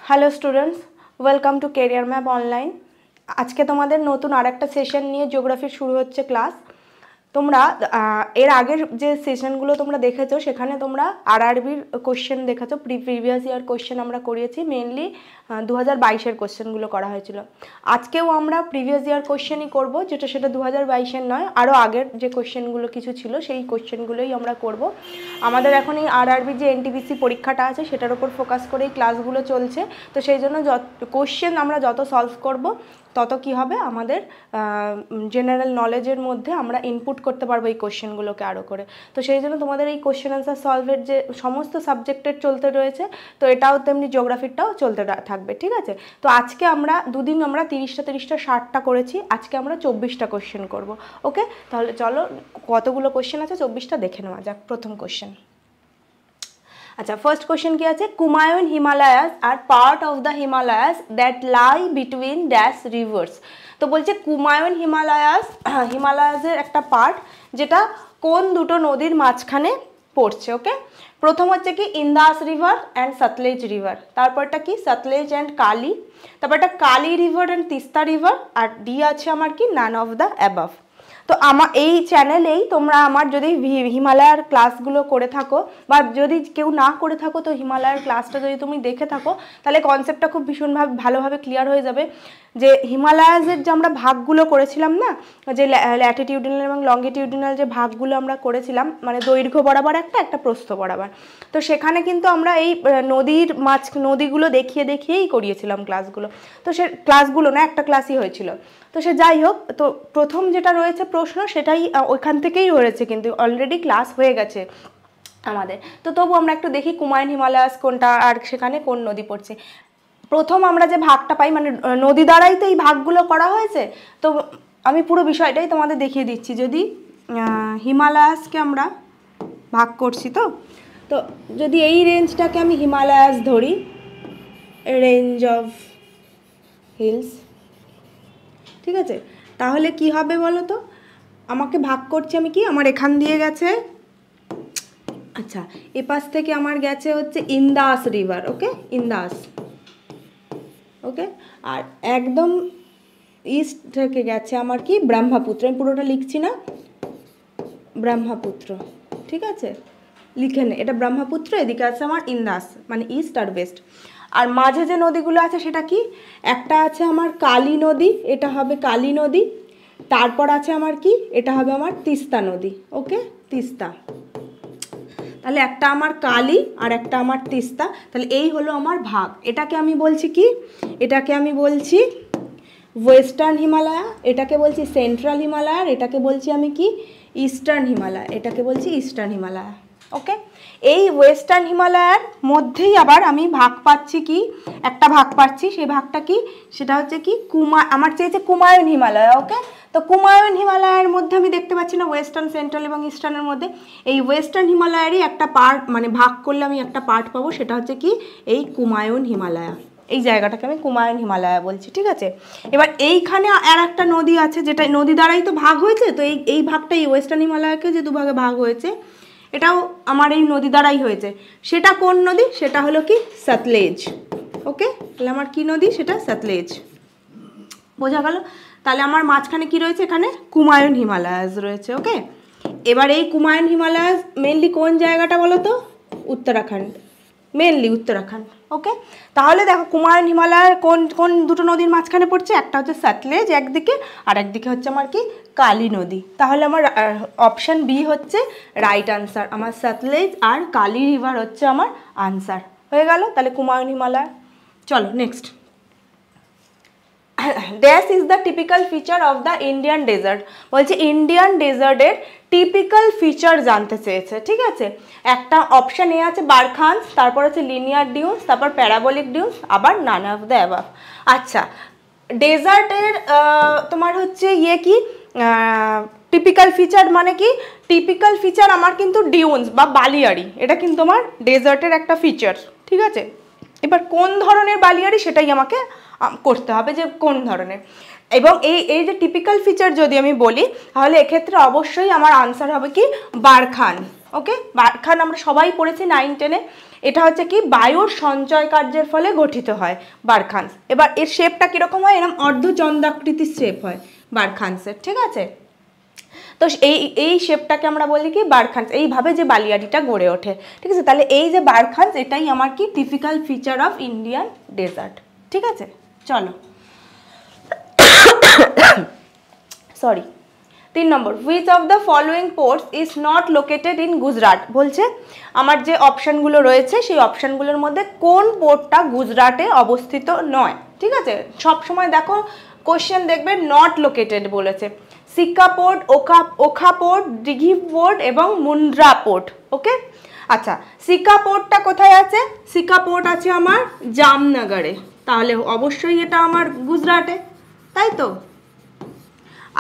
Hello students, welcome to career map online. আজকে তোমাদের নতুন আরেকটা সেশন নিয়ে জিওগ্রাফি শুরু হচ্ছে ক্লাস। তোমরা এর আগের যে সেশনগুলো তোমরা দেখেছো সেখানে তোমরা আরআরবির কোশ্চেন দেখেছো, প্রিভিয়াস ইয়ার কোশ্চেন আমরা করিয়েছি, মেনলি 2022-এর কোশ্চেনগুলো করা হয়েছিল। আজকেও আমরা প্রিভিয়াস ইয়ার কোশ্চেনই করব, সেটা 2022-এর নয়, আরও আগের যে কোশ্চেনগুলো কিছু ছিল সেই কোশ্চেনগুলোই আমরা করব। আমাদের এখন এই আরআরবির যে এনটিপিসি পরীক্ষাটা আছে সেটার উপর ফোকাস করেই ক্লাসগুলো চলছে। তো সেই জন্য কোশ্চেন আমরা যত সলভ করব তত কি হবে, আমাদের জেনারেল নলেজের মধ্যে আমরা ইনপুট করতে পারবো এই কোশ্চেনগুলোকে আরও করে। তো সেই জন্য তোমাদের এই কোশ্চেন আনসার সলভের যে সমস্ত সাবজেক্টের চলতে রয়েছে, তো এটাও তেমনি জিওগ্রাফিটাও চলতে থাকবে, ঠিক আছে? তো আজকে আমরা দুদিন আমরা 30টা 60টা করেছি, আজকে আমরা 24টা কোশ্চেন করব। ওকে, তাহলে চলো কতগুলো কোশ্চেন আছে 24টা দেখে নেওয়া যাক। প্রথম কোশ্চেন, আচ্ছা, ফার্স্ট কোশ্চেন কি আছে? Kumaon Himalayas are part of the Himalayas that lie between dash rivers. তো বলছে কুমায়ুন হিমালয়াসের একটা পার্ট যেটা কোন দুটো নদীর মাঝখানে পড়ছে। ওকে, প্রথম হচ্ছে কি Indus river and Sutlej river, তারপরটা কি সতলেজ অ্যান্ড কালি, তারপরটা Kali river and Teesta river, আর ডি আছে আমার কি নান অফ দ্য অ্যাবাভ। তো আমার এই চ্যানেলেই তোমরা আমার যদি হিমালয়ার ক্লাসগুলো করে থাকো বা যদি কেউ না করে থাকো, তো হিমালয়ার ক্লাসটা যদি তুমি দেখে থাকো তাহলে কনসেপ্টটা খুব ভীষণভাবে ভালোভাবে ক্লিয়ার হয়ে যাবে। যে হিমালয়াসের যে আমরা ভাগগুলো করেছিলাম না, যে ল্যাটিটিউডিনাল এবং লঙ্গিটিউডিনাল যে ভাগগুলো আমরা করেছিলাম, মানে দৈর্ঘ্য বরাবর একটা প্রস্থ বরাবর, তো সেখানে কিন্তু আমরা এই নদীগুলো দেখিয়েই করিয়েছিলাম ক্লাসগুলো। তো সে ক্লাসগুলো না, একটা ক্লাসই হয়েছিল। তো সে যাই হোক, তো প্রথম যেটা রয়েছে প্রশ্ন সেটাই ওইখান থেকেই হয়েছে, কিন্তু অলরেডি ক্লাস হয়ে গেছে আমাদের। তো তবু আমরা একটু দেখি কুমায়ুন হিমালয়াস কোনটা আর সেখানে কোন নদী পড়ছে। প্রথম আমরা যে ভাগটা পাই, মানে নদী দ্বারাই তো এই ভাগগুলো করা হয়েছে। তো আমি পুরো বিষয়টাই তোমাদের দেখিয়ে দিচ্ছি। যদি হিমালয়াসকে আমরা ভাগ করছি, তো যদি এই রেঞ্জটাকে আমি হিমালয়াস ধরি, রেঞ্জ অফ হিলস, ঠিক আছে, তাহলে কি হবে বলো তো? আমাকে ভাগ করছি আমি কি, আমার এখান দিয়ে গেছে, আচ্ছা, এ পাশ থেকে আমার গেছে হচ্ছে ইন্দাস রিভার। ওকে, ইন্দাস। ওকে, আর একদম ইস্ট থেকে গেছে আমার কি ব্রহ্মপুত্র। আমি পুরোটা লিখছি না, ব্রহ্মপুত্র, ঠিক আছে, লিখে নে, এটা ব্রহ্মপুত্র, এদিকে আছে আমার ইন্দাস, মানে ইস্ট আর ওয়েস্ট। আর মাঝে যে নদীগুলো আছে সেটা কি, একটা আছে আমার কালী নদী, এটা হবে কালী নদী। তারপর আছে আমার কি, এটা হবে আমার তিস্তা নদী। ওকে, তিস্তা। তাহলে একটা আমার কালী আর একটা আমার তিস্তা, তাহলে এই হলো আমার ভাগ। এটাকে আমি বলছি কি, এটাকে আমি বলছি ওয়েস্টার্ন হিমালয়া, এটাকে বলছি সেন্ট্রাল হিমালয়, এটাকে বলছি আমি কি ইস্টার্ন হিমালয়, এটাকে বলছি ইস্টার্ন হিমালয়। ওকে, এই ওয়েস্টার্ন হিমালয়ার মধ্যেই আবার আমি ভাগ পাচ্ছি কি, একটা ভাগ পাচ্ছি, সেই ভাগটা কি, সেটা হচ্ছে কি আমার চেয়েছে কুমায়ুন হিমালয়। ওকে, তো কুমায়ুন হিমালয়ের মধ্যে আমি দেখতে পাচ্ছি না ওয়েস্টার্ন, সেন্ট্রাল এবং ইস্টার্নের মধ্যে এই ওয়েস্টার্ন হিমালয়েরই একটা পার্ট, মানে ভাগ করলে আমি একটা পার্ট পাবো, সেটা হচ্ছে কি এই কুমায়ুন হিমালয়। এই জায়গাটাকে আমি কুমায়ুন হিমালয় বলছি, ঠিক আছে। এবার এইখানে আর একটা নদী আছে, যেটা নদী দ্বারাই তো ভাগ হয়েছে, তো এই ভাগটা, এই ওয়েস্টার্ন হিমালয়কে যে দুভাগে ভাগ হয়েছে, এটাও আমার এই নদী দ্বারাই হয়েছে। সেটা কোন নদী? সেটা হলো কি সতলেজ। ওকে, তাহলে আমার কি নদী, সেটা সতলেজ। বোঝা গেল? তাহলে আমার মাঝখানে কি রয়েছে, এখানে কুমায়ুন হিমালয়াস রয়েছে। ওকে, এবার এই কুমায়ুন হিমালয়াস মেনলি কোন জায়গাটা বলো তো? উত্তরাখণ্ড, মেনলি উত্তরাখণ্ড। ওকে, তাহলে দেখো কুমায়ুন হিমালয়ের কোন কোন দুটো নদীর মাঝখানে পড়ছে, একটা হচ্ছে সতলেজ একদিকে, আর একদিকে হচ্ছে আমার কি কালী নদী। তাহলে আমার অপশান বি হচ্ছে রাইট আনসার, আমার সতলেজ আর কালী রিভার হচ্ছে আমার আনসার। হয়ে গেল তাহলে কুমায়ুন হিমালয়। চলো next, dash is the typical feature of the Indian desert. বলছে ইন্ডিয়ান ডেজার্টের টিপিক্যাল ফিচার জানতে চেয়েছে, ঠিক আছে। একটা অপশান এ আছে বারখানস, তারপর হচ্ছে লিনিয়ার ডিউন্স, তারপর প্যারাবোলিক ডিউন্স, আবার নান অফ দ্য অ্যাবাভ। আচ্ছা, ডেজার্টের তোমার হচ্ছে ইয়ে কি টিপিক্যাল ফিচার, মানে কি টিপিক্যাল ফিচার আমার কিন্তু ডিউন্স বা বালিয়াড়ি, এটা কিন্তু আমার ডেজার্টের একটা ফিচার, ঠিক আছে। এবার কোন ধরনের বালিয়াড়ি সেটাই আমাকে করতে হবে, যে কোন ধরনের। এবং এই যে টিপিক্যাল ফিচার যদি আমি বলি, তাহলে এক্ষেত্রে অবশ্যই আমার আনসার হবে কি বারখান। ওকে, বারখান আমরা সবাই পড়েছি 9-10-এ। এটা হচ্ছে কি বায়ুর সঞ্চয় কার্যের ফলে গঠিত হয় বারখান। এবার এর শেপটা কীরকম হয়, এরকম অর্ধচন্দ্রাকৃতির শেপ হয় বারখানসের, ঠিক আছে। তো এই শেপটাকে আমরা বলি কি বারখানস, এইভাবে যে বালিয়াড়িটা গড়ে ওঠে, ঠিক আছে। তাহলে এই যে বারখানস, এটাই আমার কি typical feature of Indian desert, ঠিক আছে। চলো sorry 3 number, which of the following ports is not located in Gujarat. বলছে আমার যে অপশানগুলো রয়েছে সেই অপশানগুলোর মধ্যে কোন পোর্টটা গুজরাটে অবস্থিত নয়, ঠিক আছে। সবসময় দেখো কোশ্চেন দেখবে নট লোকেটেড বলেছে, সিক্কা পোর্ট, ওখা পোর্ট, দিঘি পোর্ট এবং মুন্দ্রা পোর্ট, ওকে। আচ্ছা, সিক্কা পোর্টটা কোথায় আছে? সিক্কা পোর্ট আছে আমার জামনগরে, তাহলে অবশ্যই এটা আমার গুজরাটে, তাই তো।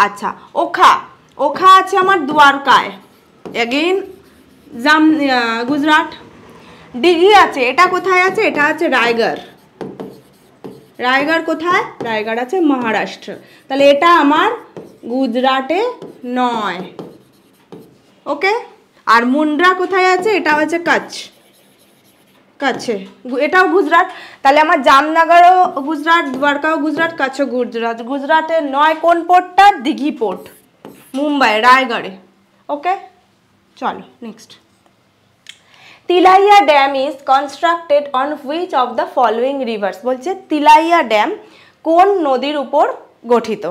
আচ্ছা, ওখা আছে আমার দ্বারকায়, এগেইন গুজরাট। দিঘি আছে, এটা কোথায় আছে? এটা আছে রায়গড়। রায়গড় কোথায়? রায়গড় আছে মহারাষ্ট্র, তাহলে এটা আমার গুজরাটে নয়, ওকে। আর মুন্দ্রা কোথায় আছে? এটা হচ্ছে কাছে, এটাও গুজরাট। তাহলে আমার জামনগরও গুজরাট, দ্বারকাও গুজরাট, কাছেও গুজরাট। গুজরাটে নয় কোন পোর্টটা? দিঘি পোর্ট, মুম্বাই রায়গড়ে, ওকে। চলো next, Tilaiya dam is constructed on which of the following rivers. বলছে তিলাইয়া ড্যাম কোন নদীর উপর গঠিত।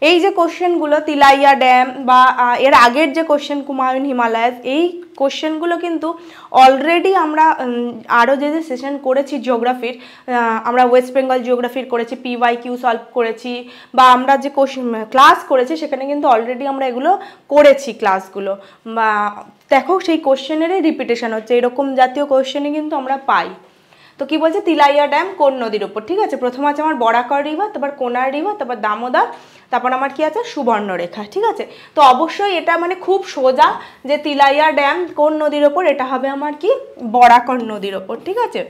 এই যে কোশ্চেনগুলো তিলাইয়া ড্যাম বা এর আগের যে কোশ্চেন কুমায়ুন হিমালয়াস, এই কোশ্চেনগুলো কিন্তু অলরেডি আমরা আরও যে সেশন করেছি জিওগ্রাফির, আমরা ওয়েস্ট বেঙ্গল জিওগ্রাফির করেছি, PYQ সলভ করেছি, বা আমরা যে ক্লাস করেছি সেখানে কিন্তু অলরেডি আমরা এগুলো করেছি ক্লাসগুলো, বা দেখো সেই কোশ্চেনেরই রিপিটেশন হচ্ছে, এরকম জাতীয় কোশ্চেনই কিন্তু আমরা পাই। তো কি বলছে তিলাইয়া ড্যাম কোন নদীর উপর, ঠিক আছে। প্রথম আছে আমার বরাকর রিভার, তারপর কোনার রিভার, তারপর দামোদর, তারপর আমার কি আছে সুবর্ণরেখা, ঠিক আছে। তো অবশ্যই এটা মানে খুব সোজা যে তিলাইয়া ড্যাম কোন নদীর ওপর, এটা হবে আমার কি বরাকর নদীর ওপর, ঠিক আছে।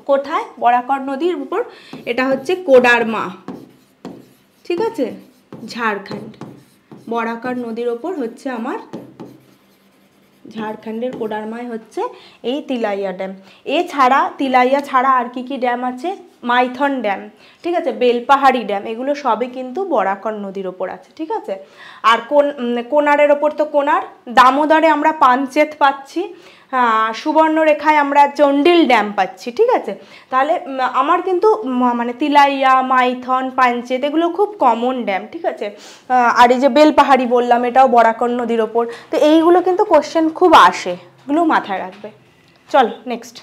কোথায়? বরাকর নদীর উপর, এটা হচ্ছে কোডারমা, ঠিক আছে, ঝাড়খণ্ড। বরাকর নদীর ওপর হচ্ছে আমার ঝাড়খণ্ডের কোডারমায় হচ্ছে এই তিলাইয়া ড্যাম। এছাড়া তিলাইয়া ছাড়া আর কি কি ড্যাম আছে? মাইথন ড্যাম, ঠিক আছে, বেলপাহাড়ি ড্যাম, এগুলো সবই কিন্তু বরাকর নদীর ওপর আছে, ঠিক আছে। আর কোনারের ওপর তো কোনার, দামোদরে আমরা পাঞ্চেত পাচ্ছি, সুবর্ণরেখায় আমরা চন্ডিল ড্যাম পাচ্ছি, ঠিক আছে। তাহলে আমার কিন্তু মানে তিলাইয়া, মাইথন, পাঞ্চেত এগুলো খুব কমন ড্যাম, ঠিক আছে। আর এই যে বেলপাহাড়ি বললাম, এটাও বরাকর নদীর ওপর। তো এইগুলো কিন্তু কোশ্চেন খুব আসে, এগুলো মাথায় রাখবে। চলো নেক্সট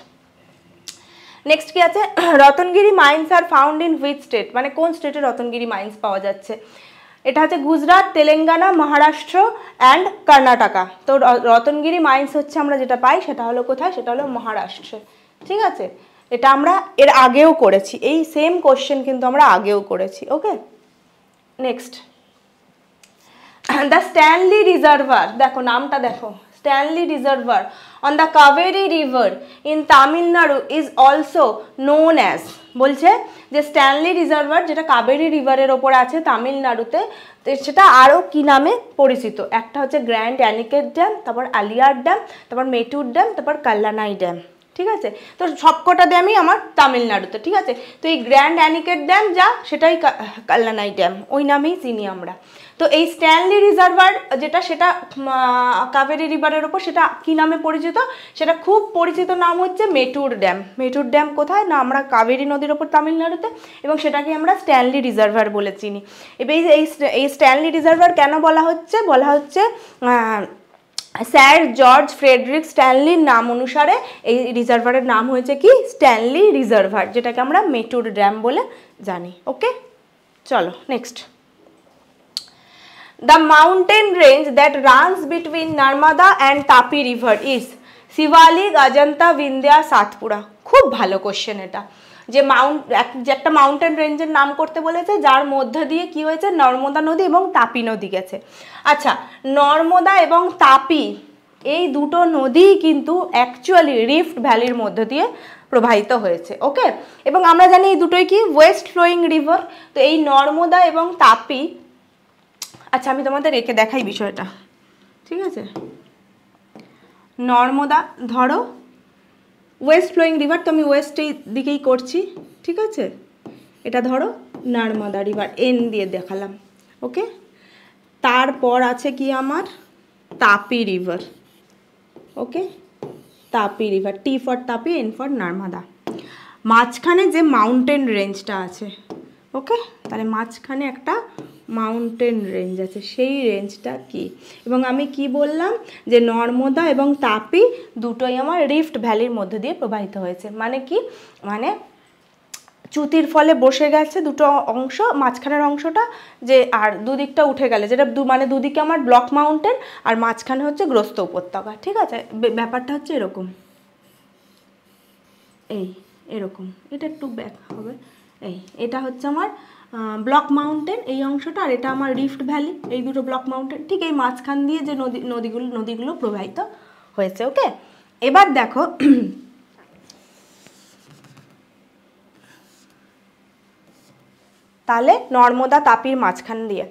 কি আছে? Ratnagiri mines are found in which state, মানে কোন স্টেটে রতনগিরি মাইন্স পাওয়া যাচ্ছে। এটা হচ্ছে গুজরাট, তেলেঙ্গানা, মহারাষ্ট্র অ্যান্ড কর্ণাটকা। তো রতনগিরি মাইন্স হচ্ছে আমরা যেটা পাই সেটা হলো কোথায়? সেটা হলো মহারাষ্ট্রে, ঠিক আছে। এটা আমরা এর আগেও করেছি, এই সেম কোশ্চেন কিন্তু আমরা আগেও করেছি, ওকে। নেক্সট, দ্য স্ট্যানলি রিজার্ভার, দেখো নামটা দেখো, Stanley reservoir on the Kaveri river in Tamil Nadu is also known as. বলছে যে স্ট্যানলি রিজার্ভার যেটা কাবেরি রিভারের ওপর আছে তামিলনাড়ুতে, সেটা আরও কি নামে পরিচিত? একটা হচ্ছে গ্র্যান্ড অ্যানিকেট ড্যাম, তারপর আলিয়ার ড্যাম, তারপর মেটুর ড্যাম, তারপর কাল্লানাই ড্যাম, ঠিক আছে। তো সবকটা ড্যামই আমার তামিলনাড়ুতে, ঠিক আছে। তো এই গ্র্যান্ড অ্যানিকেট ড্যাম যা, সেটাই কাল্লানাই ড্যাম, ওই নামেই চিনি আমরা। তো এই স্ট্যানলি রিজার্ভার যেটা, সেটা কাবেরি রিভারের ওপর, সেটা কি নামে পরিচিত? সেটা খুব পরিচিত নাম হচ্ছে মেটুর ড্যাম। মেটুর ড্যাম কোথায়? না আমরা কাবেরি নদীর ওপর তামিলনাড়ুতে, এবং সেটাকে আমরা স্ট্যানলি রিজার্ভার বলে চিনি। এবার এই স্ট্যানলি রিজার্ভার কেন বলা হচ্ছে? বলা হচ্ছে স্যার জর্জ ফ্রেডরিক স্ট্যানলির নাম অনুসারে এই রিজার্ভারের নাম হয়েছে কি? স্ট্যানলি রিজার্ভার, যেটাকে আমরা মেটুর ড্যাম বলে জানি, ওকে। চলো next, the mountain range that runs between Narmada and Tapi river is Sivalik, Ajanta, Vindhya, Satpura। খুব ভালো কোশ্চেন এটা, যে একটা মাউন্টেন রেঞ্জের নাম করতে বলেছে যার মধ্য দিয়ে কি হয়েছে? নর্মদা নদী এবং তাপি নদী গেছে। আচ্ছা, নর্মদা এবং তাপি এই দুটো নদী কিন্তু অ্যাকচুয়ালি রিফট ভ্যালির মধ্য দিয়ে প্রবাহিত হয়েছে, ওকে। এবং আমরা জানি এই দুটোই কি? West flowing river. তো এই নর্মদা এবং তাপি, আচ্ছা আমি তোমাদের এঁকে দেখাই বিষয়টা, ঠিক আছে। নর্মদা ধরো ওয়েস্ট ফ্লোয়িং রিভার, তো আমি ওয়েস্টের দিকেই করছি, ঠিক আছে। এটা ধরো নর্মদা রিভার, এন দিয়ে দেখালাম, ওকে। তারপর আছে কি আমার Tapi river, okay, Tapi river, T for Tapi, N for Narmada. মাঝখানে যে মাউন্টেন রেঞ্জটা আছে, ওকে, তাহলে মাঝখানে একটা মাউন্টেন রেঞ্জ আছে, সেই রেঞ্জটা কি? এবং আমি কি বললাম যে নর্মদা এবং তাপি দুটোই আমার রিফট ভ্যালির মধ্যে দিয়ে প্রবাহিত হয়েছে। মানে কি, মানে চ্যুতির ফলে বসে গেছে দুটো অংশ, মাঝখানের অংশটা যে আর দুদিকটা উঠে গেলে, যেটা মানে দুদিকে আমার ব্লক মাউন্টেন আর মাঝখানে হচ্ছে গ্রস্ত উপত্যকা, ঠিক আছে। ব্যাপারটা হচ্ছে এরকম, এই এরকম, এটা একটু ব্যাক হবে, এটা হচ্ছে আমার ব্লক মাউন্টেন এই অংশটা, আর এটা আমার রিফট ভ্যালি, এই দুটো ব্লক মাউন্টেন, ঠিক এই মাঝখান দিয়ে যে নদীগুলো প্রবাহিত হয়েছে, ওকে। এবার দেখো তাহলে নর্মদা তাপির মাঝখান দিয়ে,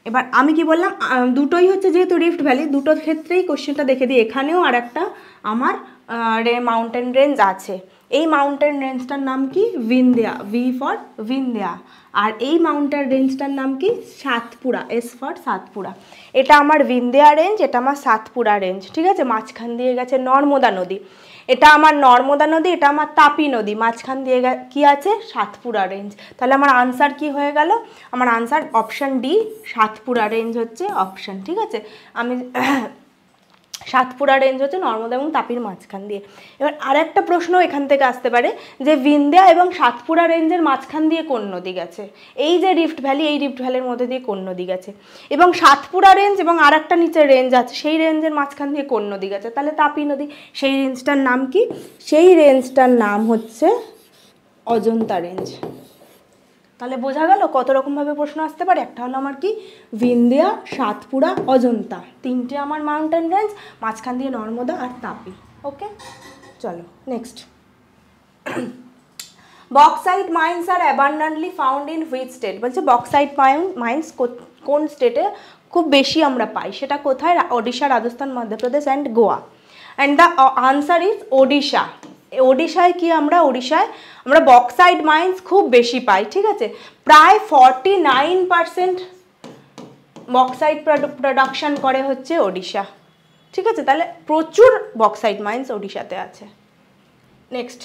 এবার আমি কি বললাম, দুটোই হচ্ছে যেহেতু রিফট ভ্যালি, দুটোর ক্ষেত্রেই কোশ্চেনটা দেখে দিই। এখানেও আর একটা আমার মাউন্টেন রেঞ্জ আছে, এই মাউন্টেন রেঞ্জটার নাম কি? ভিন্ধ্যা, ভি ফর ভিন্ধ্যা। আর এই মাউন্টেন রেঞ্জটার নাম কি? Satpura, S for Satpura. এটা আমার ভিন্ধ্যা রেঞ্জ, এটা আমার সাতপুরা রেঞ্জ, ঠিক আছে। মাঝখান দিয়ে গেছে নর্মদা নদী, এটা আমার নর্মদা নদী, এটা আমার তাপি নদী, মাঝখান দিয়ে কি আছে? সাতপুরা রেঞ্জ। তাহলে আমার আনসার কি হয়ে গেল? আমার answer option D, Satpura range হচ্ছে অপশান, ঠিক আছে। আমি সাতপুরা রেঞ্জ হচ্ছে নর্মদা এবং তাপির মাঝখান দিয়ে। এবার আর একটা প্রশ্ন এখান থেকে আসতে পারে যে ভিন্ধ্যা এবং সাতপুরা রেঞ্জের মাঝখান দিয়ে কোন নদী গেছে? এই যে রিফট ভ্যালি, এই রিফট ভ্যালির মধ্যে দিয়ে কোন নদী গেছে? এবং সাতপুরা রেঞ্জ এবং আর একটা নিচের রেঞ্জ আছে, সেই রেঞ্জের মাঝখান দিয়ে কোন নদী গেছে? তাহলে তাপি নদী। সেই রেঞ্জটার নাম কি? সেই রেঞ্জটার নাম হচ্ছে অজন্তা রেঞ্জ। তাহলে বোঝা গেল কত রকমভাবে প্রশ্ন আসতে পারে। একটা হলো আমার কি, ভিন্ধ্যা, সাতপুরা, অজন্তা, তিনটে আমার মাউন্টেন রেঞ্জ, মাঝখান দিয়ে নর্মদা আর তাপি, ওকে। চলো next. Bauxite mines are abundantly found in which state? বলছে বক্সাইট মাইন্স কোন স্টেটে খুব বেশি আমরা পাই, সেটা কোথায়? Odisha, Rajasthan, Madhya Pradesh and Goa. And the answer is Odisha. ওড়িশায় কি আমরা বক্সাইট মাইন্স খুব বেশি পাই, ঠিক আছে। প্রায় 49% বক্সাইট প্রোডাকশন করে হচ্ছে ওড়িশা, ঠিক আছে। তাহলে প্রচুর বক্সাইট মাইন্স ওড়িশাতে আছে। Next,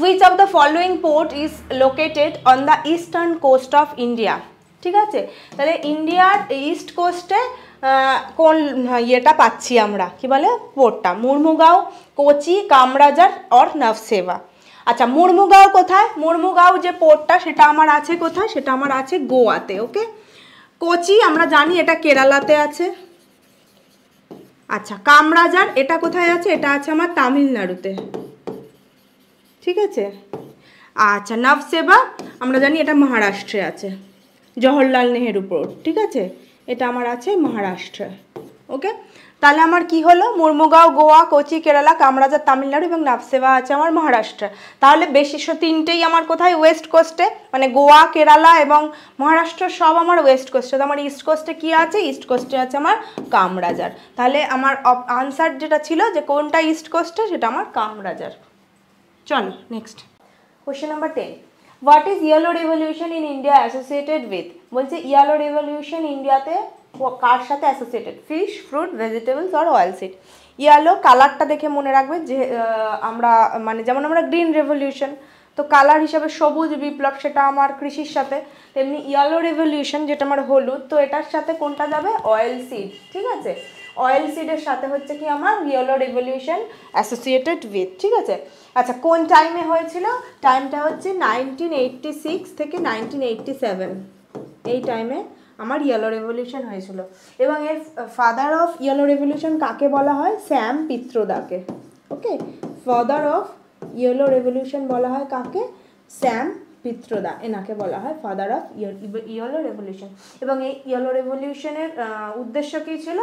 which of the following port is located on the eastern coast of India? ঠিক আছে, তাহলে ইন্ডিয়ার ইস্ট কোস্টে কোন ইয়েটা পাচ্ছি আমরা, কি বলে পোর্টটা? মুর্মুগাঁও, কোচি, কামরাজার অর নভসেবা। আচ্ছা, মুর্মুগাঁও কোথায়? মুর্মুগাঁও যে পোর্টটা সেটা আমার আছে কোথায়? সেটা আমার আছে গোয়াতে, ওকে। কোচি আমরা জানি এটা কেরালাতে আছে। আচ্ছা, কামরাজার এটা কোথায় আছে? এটা আছে আমার তামিলনাড়ুতে, ঠিক আছে। আচ্ছা, নভসেবা আমরা জানি এটা মহারাষ্ট্রে আছে, জওহরলাল নেহেরু পোর্ট, ঠিক আছে। এটা আমার আছে মহারাষ্ট্রে, ওকে। তাহলে আমার কি হলো? মুর্মুগাঁও গোয়া, কোচি কেরালা, কামরাজার তামিলনাড়ু এবং নভসেবা আছে আমার মহারাষ্ট্রে। তাহলে বেশি তিনটেই আমার কোথায়? ওয়েস্ট কোস্টে, মানে গোয়া, কেরালা এবং মহারাষ্ট্র সব আমার ওয়েস্ট কোস্টে। তো আমার ইস্ট কোস্টে কি আছে? ইস্ট কোস্টে আছে আমার কামরাজার। তাহলে আমার আনসার যেটা ছিল যে কোনটা ইস্ট কোস্টে, সেটা আমার কামরাজার। চলো next question number 10, what is yellow revolution in India associated with? বলছে ইয়েলো রেভলিউশন ইন্ডিয়াতে কার সাথে অ্যাসোসিয়েটেড? ফিশ, ফ্রুট, ভেজিটেবলস আর অয়েল সিড। ইয়েলো কালারটা দেখে মনে রাখবে যে আমরা মানে যেমন আমরা গ্রিন রেভলিউশন, তো কালার হিসাবে সবুজ বিপ্লব, সেটা আমার কৃষির সাথে। তেমনি ইয়েলো রেভলিউশন যেটা আমার হলুদ, তো এটার সাথে কোনটা যাবে? অয়েল সিড, ঠিক আছে। অয়েল সিডের সাথে হচ্ছে কি আমার ইয়েলো রেভলিউশন অ্যাসোসিয়েটেড উইথ, ঠিক আছে। আচ্ছা, কোন টাইমে হয়েছিল? টাইমটা হচ্ছে 1986 থেকে 1987, এই টাইমে আমার ইয়েলো রেভলিউশন হয়েছিল। এবং এর ফাদার অফ ইয়েলো রেভলিউশন কাকে বলা হয়? স্যাম পিত্রোদাকে, okay. Father of yellow revolution বলা হয় কাকে? স্যাম পিত্রোদা, এনাকে বলা হয় ফাদার অফ ইয়েলো রেভলিউশন। এবং এই ইয়েলো রেভলিউশনের উদ্দেশ্য কী ছিল?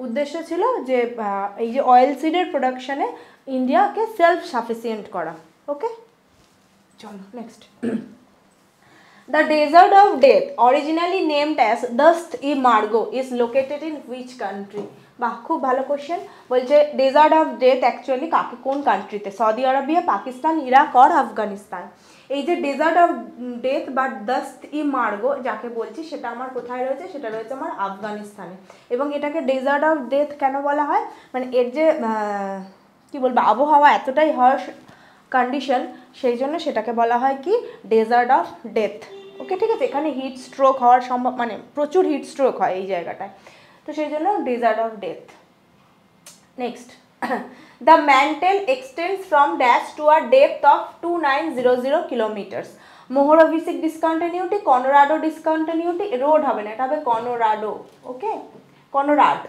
উদ্দেশ্য ছিল যে এই যে অয়েল সিডের প্রোডাকশানে ইন্ডিয়াকে সেলফ সাফিসিয়েন্ট করা, ওকে। চলো next. The desert of death, originally named as Dast-e-Margo, is located in which country? বাহ, খুব ভালো কোশ্চেন। বলছে ডেজার্ট অফ ডেথ অ্যাকচুয়ালি কাকে, কোন কান্ট্রিতে? সৌদি আরবিয়া, পাকিস্তান, ইরাক আর আফগানিস্তান। এই যে ডেজার্ট অফ ডেথ বা দস্ত-ই-মার্গো যাকে বলছি, সেটা আমার কোথায় রয়েছে? সেটা রয়েছে আমার আফগানিস্তানে। এবং এটাকে ডেজার্ট অফ ডেথ কেন বলা হয়? মানে এর যে কী বলবো, আবহাওয়া এতটাই হার্শ কন্ডিশন, সেই জন্য সেটাকে বলা হয় কি ডেজার্ট অফ ডেথ। ওকে, ঠিক আছে। এখানে হিট স্ট্রোক হওয়ার সম্ভব, মানে প্রচুর হিট স্ট্রোক হয় এই জায়গাটায়, তো সেই জন্য desert of death. Next, the mantle extends from dash to a depth of 2900 kilometres. Mohorovicic discontinuity, Conrad discontinuity, road হবে না, এটা হবে Conrad. Okay, Conrad,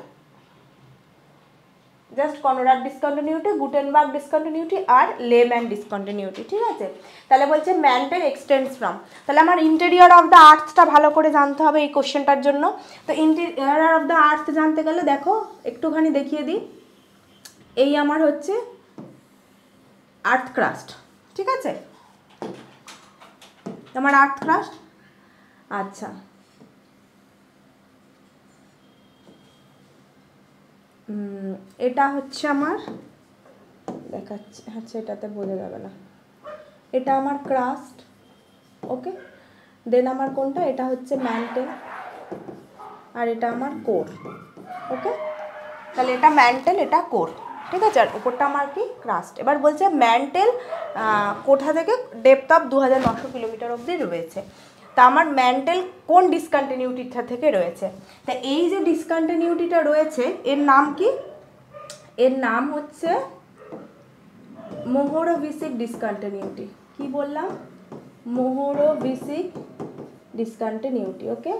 just Conrad discontinuity, Gutenberg discontinuity আর লেম্যান ডিসকন্টিনিউটি, ঠিক আছে। তাহলে বলছে ম্যান্টেল এক্সটেন্ডস ফ্রম, তাহলে আমার ইন্টেরিয়র অফ দ্য আর্থটা ভালো করে জানতে হবে এই কোশ্চেনটার জন্য। তো ইন্টেরিয়র অফ দ্য আর্থ জানতে গেলে দেখো একটুখানি দেখিয়ে দিই, এই আমার হচ্ছে আর্থ ক্রাস্ট, ঠিক আছে, আমার আর্থ ক্রাস্ট। আচ্ছা, এটা হচ্ছে আমার দেখাচ্ছি, আচ্ছা এটাতে বোঝা যাবে না, এটা আমার ক্রাস্ট। ওকে, দেন আমার কোনটা, এটা হচ্ছে ম্যান্টেল আর এটা আমার কোর। ওকে, তাহলে এটা ম্যান্টেল, এটা কোর, ঠিক আছে, আর উপরটা আমার কি ক্রাস্ট। এবার বলছে ম্যান্টেল কোথা থেকে ডেপথ অফ 2900 কিলোমিটার অবধি রয়েছে। তা আমার ম্যান্টেল কোন ডিসকন্টিনিউটিটা থেকে রয়েছে? তা এই যে ডিসকন্টিনিউটিটা রয়েছে এর নাম কি? এর নাম হচ্ছে মোহরোভিসিক ডিসকন্টিনিউটি। কি বললাম? মোহরোভিসিক ডিসকন্টিনিউটি। ওকে,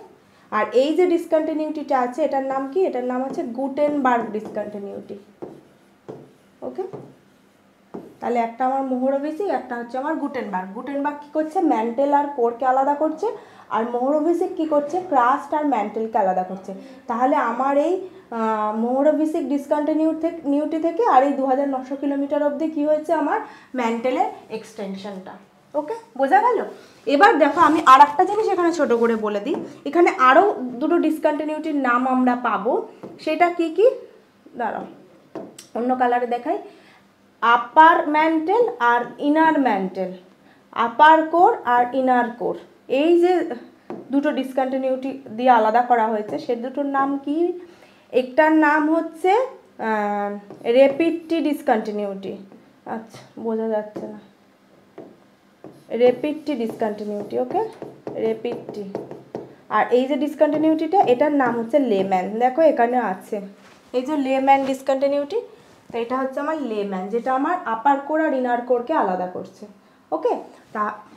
আর এই যে ডিসকন্টিনিউটিটা আছে এটার নাম কি? এটার নাম হচ্ছে গুটেনবার্গ ডিসকন্টিনিউটি। ওকে, তাহলে একটা আমার মোহরোভিসিক, একটা হচ্ছে আমার গুটেনবার্গ। গুটেনবার্গ কী করছে? ম্যান্টেল আর কোরকে আলাদা করছে, আর মোহরোভিসিক কী করছে? ক্রাস্ট আর ম্যান্টেলকে আলাদা করছে। তাহলে আমার এই মোহরোভিসিক ডিসকন্টিনিউটি থেকে আর এই 2900 কিলোমিটার অবধি কী হয়েছে? আমার ম্যান্টেলের এক্সটেনশনটা। ওকে, বোঝা গেল? এবার দেখো আমি আর একটা জিনিস এখানে ছোট করে বলে দিই, এখানে আরও দুটো ডিসকন্টিনিউটির নাম আমরা পাবো, সেটা কি কি? দাঁড়াও অন্য কালারে দেখাই। আপার ম্যান্টেল আর ইনার ম্যান্টেল, আপার কোর আর ইনার কোর, এই যে দুটো ডিসকন্টিনিউটি দিয়ে আলাদা করা হয়েছে সে দুটোর নাম কি? একটার নাম হচ্ছে রেপিডটি ডিসকন্টিনিউটি। আচ্ছা বোঝা যাচ্ছে না, রেপিডটি ডিসকন্টিনিউটি। ওকে, রেপিডটি। আর এই যে ডিসকন্টিনিউটিটা এটার নাম হচ্ছে লেম্যান। দেখো এখানে আছে এই যে লেম্যান ডিসকন্টিনিউটি, তো এটা হচ্ছে আমার লেম্যান, যেটা আমার আপার কোর আর ইনার কোরকে আলাদা করছে। ওকে,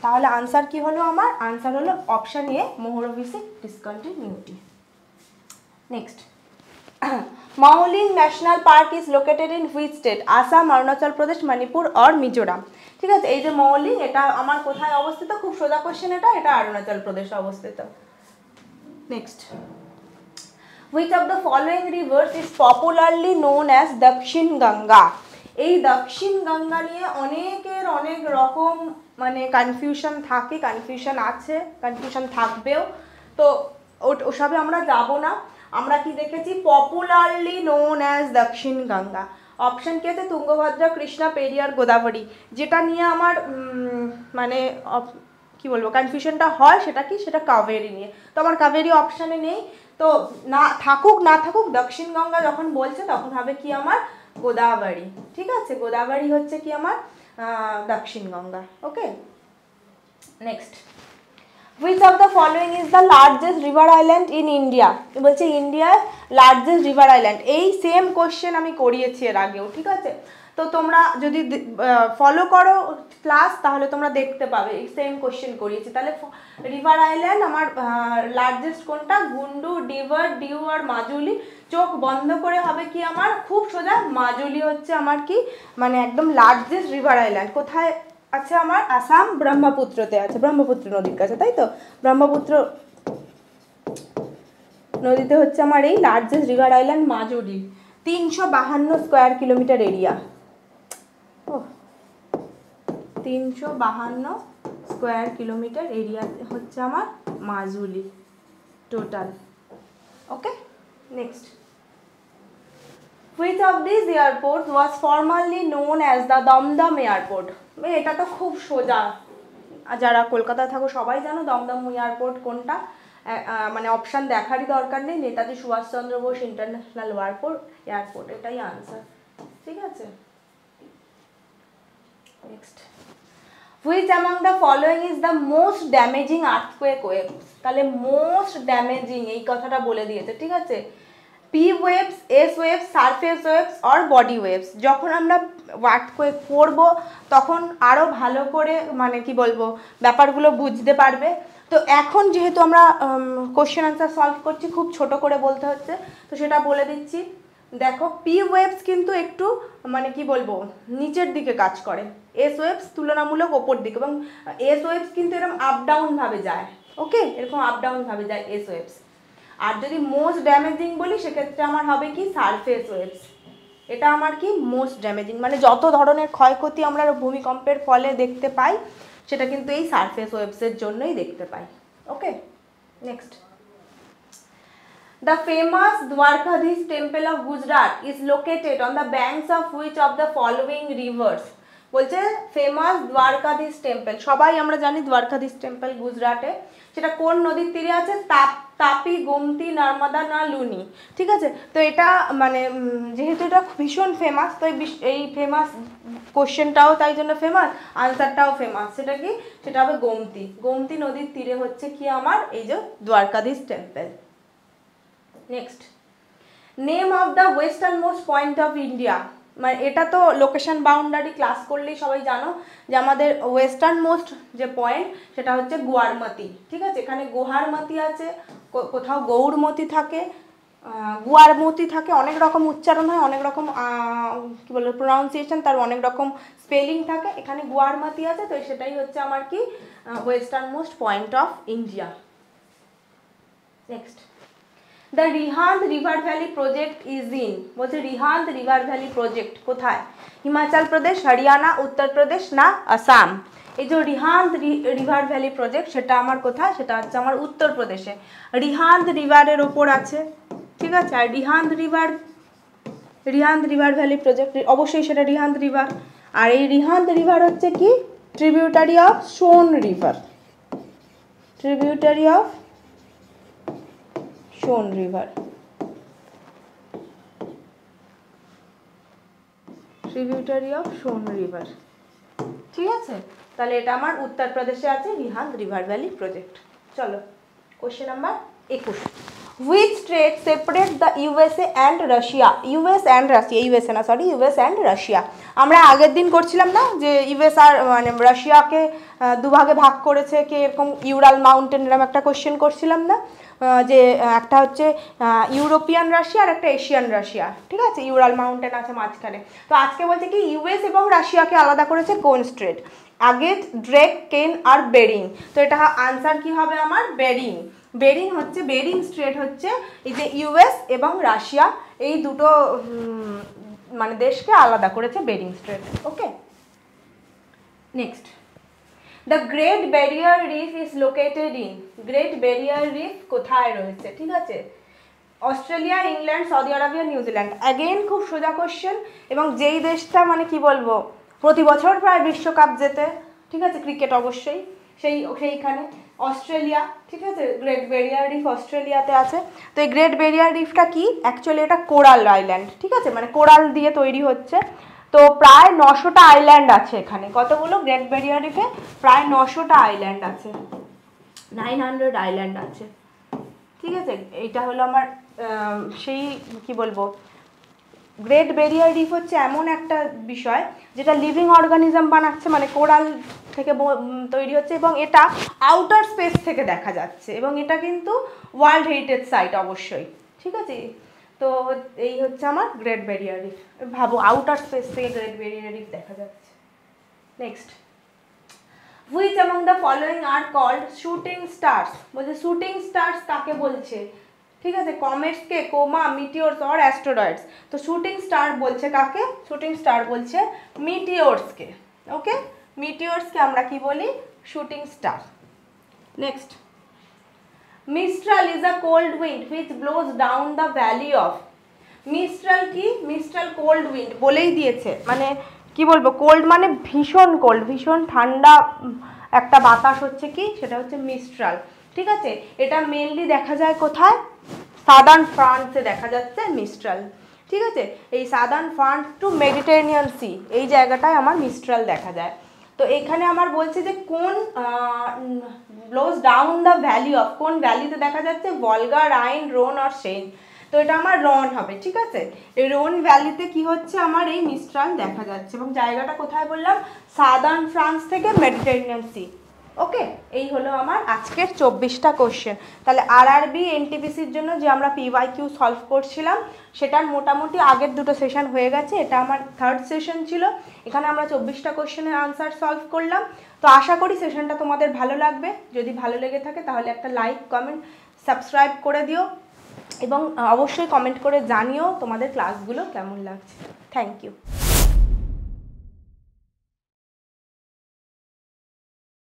তাহলে আনসার কি হলো? আমার আনসার হলো option A, Mohorovicic discontinuity. Next, Mouling national park is located in which state? Assam, Arunachal Pradesh, Manipur আর মিজোরাম। ঠিক আছে, এই যে মাওলিং এটা আমার কোথায় অবস্থিত? খুব সোজা কোশ্চেন, এটা অরুণাচল প্রদেশে অবস্থিত। Next, which of the following rivers is popularly known as দক্ষিণ গঙ্গা? এই দক্ষিণ গঙ্গা নিয়ে অনেকের অনেক রকম মানে কনফিউশন থাকে, কনফিউশন আছে, কনফিউশন থাকবেও, তো ওসবে আমরা যাব না। আমরা কি দেখেছি? পপুলারলি নোন অ্যাজ দক্ষিণ গঙ্গা। অপশান কি আছে? তুঙ্গভদ্রা, কৃষ্ণা, পেরিয়ার, গোদাবরী। যেটা নিয়ে আমার মানে কি বলবো কনফিউশনটা হয় সেটা কি? সেটা কাবেরী নিয়ে। তো আমার কাবেরী অপশানে নেই, তো না থাকুক না থাকুক দক্ষিণ গঙ্গা যখন বলছে তখন হবে কি আমার গোদাবরী। ঠিক আছে, গোদাবরী হচ্ছে কি আমার দক্ষিণ গঙ্গা। ওকে, next, which of the following is the largest river island in India? বলছে ইন্ডিয়ার লার্জেস্ট রিভার আইল্যান্ড। এই সেম কোশ্চেন আমি করিয়েছি এর আগেও, ঠিক আছে, তো তোমরা যদি ফলো করো ক্লাস তাহলে তোমরা দেখতে পাবে এই সেম কোশ্চেন করিয়েছি। তাহলে রিভার আইল্যান্ড আমার লার্জেস্ট কোনটা? গুন্ডু, ডিভার, ডিউ আর মাজুলি। চোখ বন্ধ করে হবে কি আমার খুব সোজা, মাজুলি হচ্ছে আমার কি মানে একদম লার্জেস্ট রিভার আইল্যান্ড। কোথায় আছে আমার? আসাম, ব্রহ্মপুত্রতে আছে, ব্রহ্মপুত্র নদীর কাছে, তাই তো? ব্রহ্মপুত্র নদীতে হচ্ছে আমার এই largest river island Majuli. 352 square kilometre area. 352 square kilometre area হচ্ছে আমার Majuli total. Okay, next, Which of these airports was formerly known as the Dum Dum airport? এটা তো খুব সোজা, যারা কলকাতায় থাকো সবাই জানো দমদম এয়ারপোর্ট কোনটা, মানে অপশান দেখারই দরকার নেই, নেতাজি সুভাষচন্দ্র বোস ইন্টারন্যাশনাল এয়ারপোর্ট, এটাই আনসার। ঠিক আছে, next. Which among the following is the most damaging earthquake waves? তাহলে মোস্ট ড্যামেজিং এই কথাটা বলে দিয়েছে, ঠিক আছে। P waves, S waves, surface waves or body waves. যখন আমরা আর্থকোয়েক পড়বো তখন আরও ভালো করে মানে কি বলবো ব্যাপারগুলো বুঝতে পারবে। তো এখন যেহেতু আমরা কোশ্চেন আনসার সলভ করছি, খুব ছোট করে বলতে হচ্ছে, তো সেটা বলে দিচ্ছি। দেখো, পি ওয়েভস কিন্তু একটু মানে কি বলবো নিচের দিকে কাজ করে, এস ওয়েভস তুলনামূলক ওপর দিকে, এবং এস ওয়েভস কিন্তু এরকম আপ ডাউন ভাবে যায়, ওকে, এরকম আপ ডাউন ভাবে যায় এস ওয়েভস। আর যদি মোস্ট ড্যামেজিং বলি সেক্ষেত্রে আমার হবে কি সারফেস ওয়েভস, এটা আমার কি মোস্ট ড্যামেজিং, মানে যত ধরনের ক্ষয়ক্ষতি আমরা ভূমিকম্পের ফলে দেখতে পাই সেটা কিন্তু এই সারফেস ওয়েভসের জন্যই দেখতে পাই। ওকে, next. The famous Dwarkadhish temple of Gujarat is located on the banks of which of the following rivers? বলছে ফেমাস দ্বারকাধীশ টেম্পল, সবাই আমরা জানি দ্বারকাধীশ টেম্পল গুজরাটে, সেটা কোন নদীর তীরে আছে? তাপি, গোমতি, নর্মদা না লুনি। ঠিক আছে, তো এটা মানে যেহেতু এটা ভীষণ ফেমাস, তো এই ফেমাস কোশ্চেনটাও তাই জন্য ফেমাস, আনসারটাও ফেমাস। সেটা কি? সেটা হবে গোমতি। গোমতি নদীর তীরে হচ্ছে কি আমার এই যে Dwarkadhish temple. Next, name of the western most point of India. মানে এটা তো লোকেশন বাউন্ডারি ক্লাস করলেই সবাই জানো যে আমাদের ওয়েস্টার্ন মোস্ট যে পয়েন্ট সেটা হচ্ছে গুয়ারমতি। ঠিক আছে, এখানে গোহারমতি আছে, কোথাও গৌরমতি থাকে, গুয়ারমতি থাকে, অনেক রকম উচ্চারণ হয়, অনেক রকম কী বলবো প্রোনাউন্সিয়েশন, তার অনেক রকম স্পেলিং থাকে। এখানে গুয়ারমতি আছে, তো সেটাই হচ্ছে আমার কি western most point of India. Next, the Rihand river valley project is in. বলছে রিহান্দ রিভার ভ্যালি প্রজেক্ট কোথায়? হিমাচল প্রদেশ, হরিয়ানা, উত্তরপ্রদেশ না আসাম? এই যে রিহান্দ রিভার ভ্যালি প্রজেক্ট সেটা আমার কোথায়? সেটা হচ্ছে আমার উত্তরপ্রদেশে, রিহান্দ রিভারের ওপর আছে। ঠিক আছে, আর রিহান্দ রিভার ভ্যালি প্রজেক্ট অবশ্যই সেটা রিহান্দ রিভার। আর এই রিহান্দ রিভার হচ্ছে কি tributary of Son river, tributary of Son river, tributary of Son river. ঠিক আছে, তাহলে এটা আমার উত্তরপ্রদেশে আছে রিহান্দ রিভার ভ্যালি প্রজেক্ট। চলো question number 21, which state separate the USA and Russia? US and Russia. আমরা আগের দিন করছিলাম না যে ইউএস আর মানে রাশিয়াকে দুভাগে ভাগ করেছে কে, এরকম ইউরাল মাউন্টেন এরকম একটা কোশ্চেন করছিলাম না, যে একটা হচ্ছে ইউরোপিয়ান রাশিয়া আর একটা এশিয়ান রাশিয়া। ঠিক আছে, ইউরাল মাউন্টেন আছে মাঝখানে। তো আজকে বলছে কি ইউএস এবং রাশিয়াকে আলাদা করেছে কোন স্ট্রেট? আগে ড্রেক, কেন আর বেরিং। তো এটা আনসার কি হবে আমার? বেরিং। বেরিং হচ্ছে, বেরিং স্ট্রেট হচ্ছে এই যে ইউএস এবং রাশিয়া এই দুটো মানে দেশকে আলাদা করেছে Bering strait. Okay, next, the great barrier reef is located in. Great barrier reef কোথায় রয়েছে? ঠিক আছে, Australia, England, Saudi Arabia, New Zealand. Again খুব সোজা কোশ্চেন, এবং যেই দেশটা মানে কি বলবো প্রতি বছর প্রায় বিশ্বকাপ জেতে, ঠিক আছে, ক্রিকেট অবশ্যই, সেইখানে অস্ট্রেলিয়া। ঠিক আছে, গ্রেট ব্যারিয়ার রিফ অস্ট্রেলিয়াতে আছে। তো এই গ্রেট ব্যারিয়ার রিফটা কি? অ্যাকচুয়ালি এটা কোরাল আইল্যান্ড। ঠিক আছে, মানে কোরাল দিয়ে তৈরি হচ্ছে। তো প্রায় 900টা আইল্যান্ড আছে এখানে। কতগুলো? গ্রেট ব্যারিয়ার রিফে প্রায় 900টা আইল্যান্ড আছে, 900 আইল্যান্ড আছে। ঠিক আছে, এইটা হলো আমার সেই কি বলবো গ্রেট ব্যারিয়ার রিফ হচ্ছে এমন একটা বিষয় যেটা লিভিং অর্গানিজম বানাচ্ছে, মানে কোরাল থেকে তৈরি হচ্ছে, এবং এটা আউটার স্পেস থেকে দেখা যাচ্ছে, এবং এটা কিন্তু ওয়ার্ল্ড হেরিটেজ সাইট অবশ্যই। ঠিক আছে, তো এই হচ্ছে আমার গ্রেট ব্যারিয়ার রিফ। ভাবো আউটার স্পেস থেকে গ্রেট ব্যারিয়ার রিফ দেখা যাচ্ছে। Next, which among the following are called shooting stars. বলছে শুটিং স্টার্স কাকে বলছে? ঠিক আছে, কমেটসকে, কোমা, মিটিওরস অর অ্যাস্টেরয়েডস। তো শুটিং স্টার বলছে কাকে? শুটিং স্টার বলছে মিটিওরসকে। ওকে, মিটিওরসকে আমরা কি বলি? Shooting star. Next, Mistral is a cold wind which blows down the valley of. Mistral কি? মিস্ট্রাল কোল্ড উইন্ড বলেই দিয়েছে, মানে কি বলবো, কোল্ড মানে ভীষণ কোল্ড, ভীষণ ঠান্ডা একটা বাতাস হচ্ছে কি, সেটা হচ্ছে মিস্ট্রাল। ঠিক আছে, এটা মেনলি দেখা যায় কোথায়? সাদার্ন ফ্রান্সে দেখা যাচ্ছে মিস্ট্রাল। ঠিক আছে, এই southern France two Mediterranean C এই জায়গাটায় আমার মিস্ট্রাল দেখা যায়। তো এখানে আমার বলছে যে কোন blows down the valley of, কোন ভ্যালিতে দেখা যাচ্ছে? ভলগা, রাইন, রোন আর সেন। তো এটা আমার রন হবে। ঠিক আছে, এই রোন ভ্যালিতে কি হচ্ছে? আমার এই মিস্ট্রাল দেখা যাচ্ছে, এবং জায়গাটা কোথায় বললাম? সাদার্ন ফ্রান্স থেকে মেডিটেরিয়ান সি। ওকে, এই হলো আমার আজকের 24টা কোশ্চেন। তাহলে আরআরবি এনটিপিসির জন্য যে আমরা পিওয়াইকিউ সলভ করছিলাম সেটার মোটামুটি আগের দুটো সেশন হয়ে গেছে, এটা আমার থার্ড সেশন ছিল। এখানে আমরা 24টা কোশ্চেনের আনসার সলভ করলাম। তো আশা করি সেশনটা তোমাদের ভালো লাগবে। যদি ভালো লেগে থাকে তাহলে একটা লাইক, কমেন্ট, সাবস্ক্রাইব করে দিও, এবং অবশ্যই কমেন্ট করে জানিও তোমাদের ক্লাসগুলো কেমন লাগছে। Thank you.